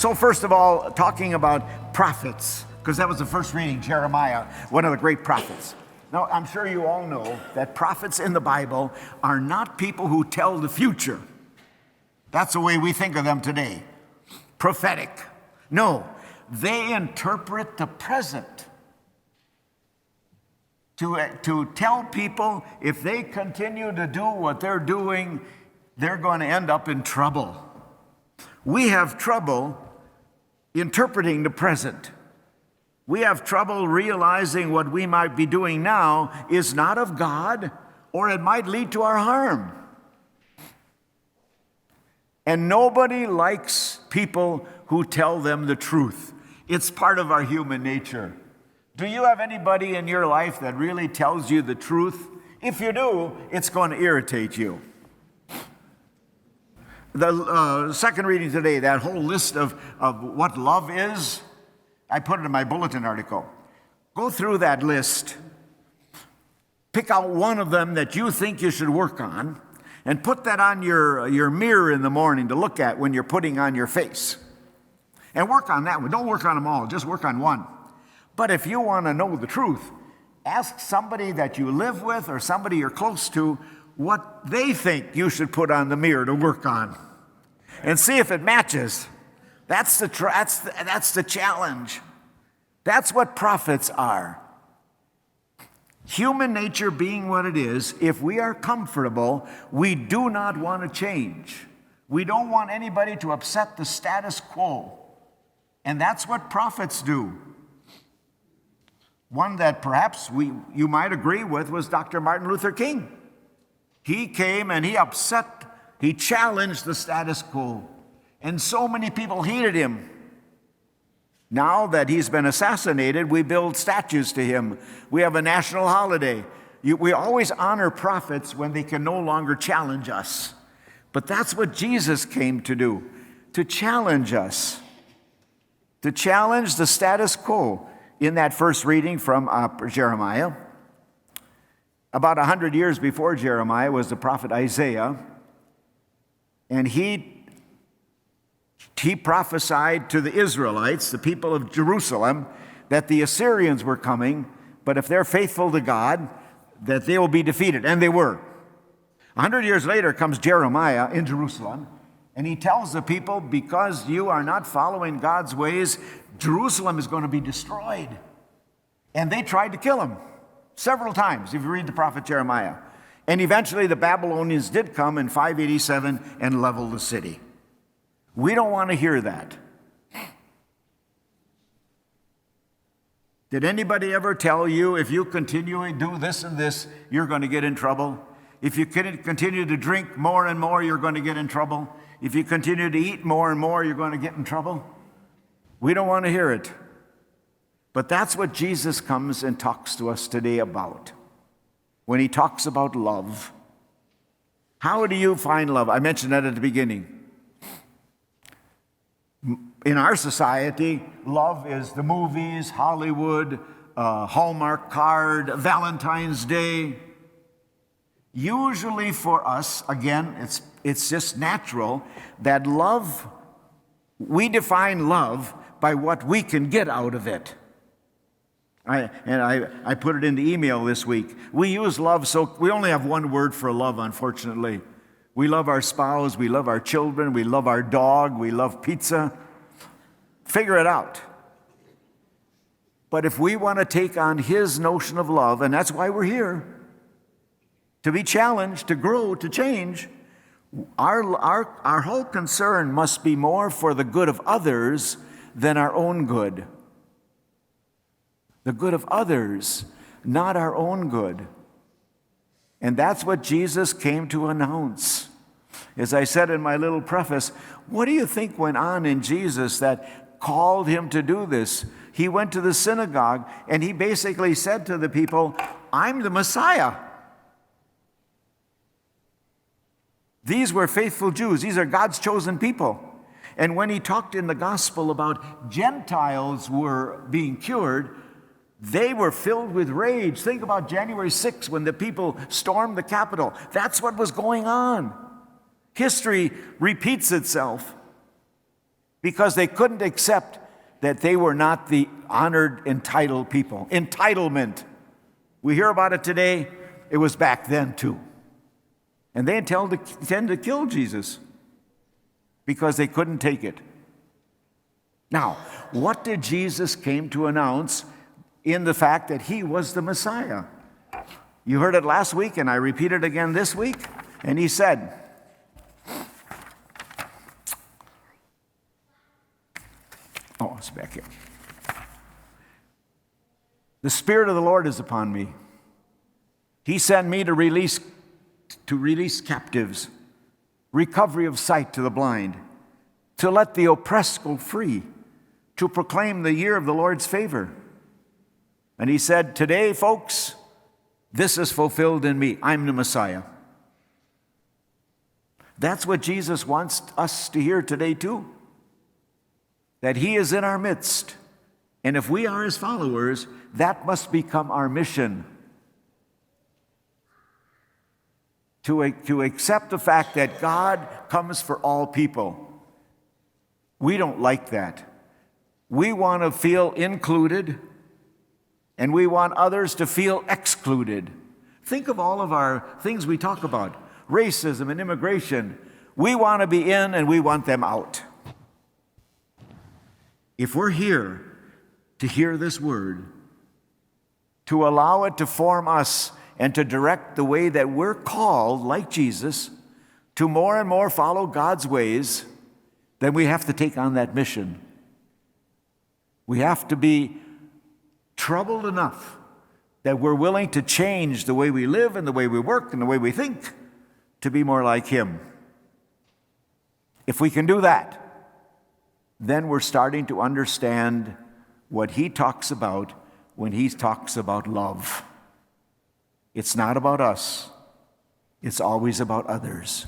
So first of all, talking about prophets, because that was the first reading, Jeremiah, one of the great prophets. Now, I'm sure you all know that prophets in the Bible are not people who tell the future. That's the way we think of them today. Prophetic. No, they interpret the present to tell people if they continue to do what they're doing, they're going to end up in trouble. We have trouble interpreting the present. We have trouble realizing what we might be doing now is not of God, or it might lead to our harm. And nobody likes people who tell them the truth. It's part of our human nature. Do you have anybody in your life that really tells you the truth? If you do, it's going to irritate you. The second reading today, that whole list of what love is, I put it in my bulletin article. Go through that list. Pick out one of them that you think you should work on, and put that on your mirror in the morning to look at when you're putting on your face. And work on that one. Don't work on them all, just work on one. But if you want to know the truth, ask somebody that you live with or somebody you're close to what they think you should put on the mirror to work on. And see if it matches. That's the challenge. That's what prophets are. Human nature being what it is, if we are comfortable, we do not want to change. We don't want anybody to upset the status quo. And that's what prophets do. One that perhaps you might agree with was Dr. Martin Luther King. He came and he challenged the status quo. And so many people hated him. Now that he's been assassinated, we build statues to him. We have a national holiday. We always honor prophets when they can no longer challenge us. But that's what Jesus came to do, to challenge us, to challenge the status quo. In that first reading from Jeremiah, about 100 years before Jeremiah was the prophet Isaiah, and he prophesied to the Israelites, the people of Jerusalem, that the Assyrians were coming, but if they're faithful to God, that they will be defeated. And they were. 100 years later comes Jeremiah in Jerusalem, and he tells the people, because you are not following God's ways, Jerusalem is going to be destroyed. And they tried to kill him several times, if you read the prophet Jeremiah. And eventually the Babylonians did come in 587 and level the city. We don't want to hear that. Did anybody ever tell you if you continue to do this and this, you're going to get in trouble? If you continue to drink more and more, you're going to get in trouble? If you continue to eat more and more, you're going to get in trouble? We don't want to hear it. But that's what Jesus comes and talks to us today about. When he talks about love. How do you find love? I mentioned that at the beginning. In our society, love is the movies, Hollywood, Hallmark card, Valentine's Day. Usually for us, again, it's just natural that love, we define love by what we can get out of it. I put it in the email this week. We use love, so we only have one word for love, unfortunately. We love our spouse, we love our children, we love our dog, we love pizza. Figure it out. But if we want to take on his notion of love, and that's why we're here, to be challenged, to grow, to change, our whole concern must be more for the good of others than our own good. The good of others, not our own good. And that's what Jesus came to announce. As I said in my little preface, what do you think went on in Jesus that called him to do this? He went to the synagogue and he basically said to the people, I'm the Messiah. These were faithful Jews. These are God's chosen people. And when he talked in the gospel about Gentiles were being cured, they were filled with rage. Think about January 6th when the people stormed the Capitol. That's what was going on. History repeats itself. because they couldn't accept that they were not the honored, entitled people. Entitlement. We hear about it today. It was back then too. And they intend to kill Jesus because they couldn't take it. Now, what did Jesus came to announce in the fact that he was the Messiah? You heard it last week, and I repeat it again this week. And he said, oh, it's back here. The Spirit of the Lord is upon me. He sent me to release captives, recovery of sight to the blind, to let the oppressed go free, to proclaim the year of the Lord's favor. And he said, today, folks, this is fulfilled in me. I'm the Messiah. That's what Jesus wants us to hear today too. That he is in our midst. And if we are his followers, that must become our mission. To accept the fact that God comes for all people. We don't like that. We want to feel included, and we want others to feel excluded. Think of all of our things we talk about. Racism and immigration. We want to be in and we want them out. If we're here to hear this word, to allow it to form us and to direct the way that we're called, like Jesus, to more and more follow God's ways, then we have to take on that mission. We have to be troubled enough that we're willing to change the way we live and the way we work and the way we think to be more like him. If we can do that, then we're starting to understand what he talks about when he talks about love. It's not about us. It's always about others.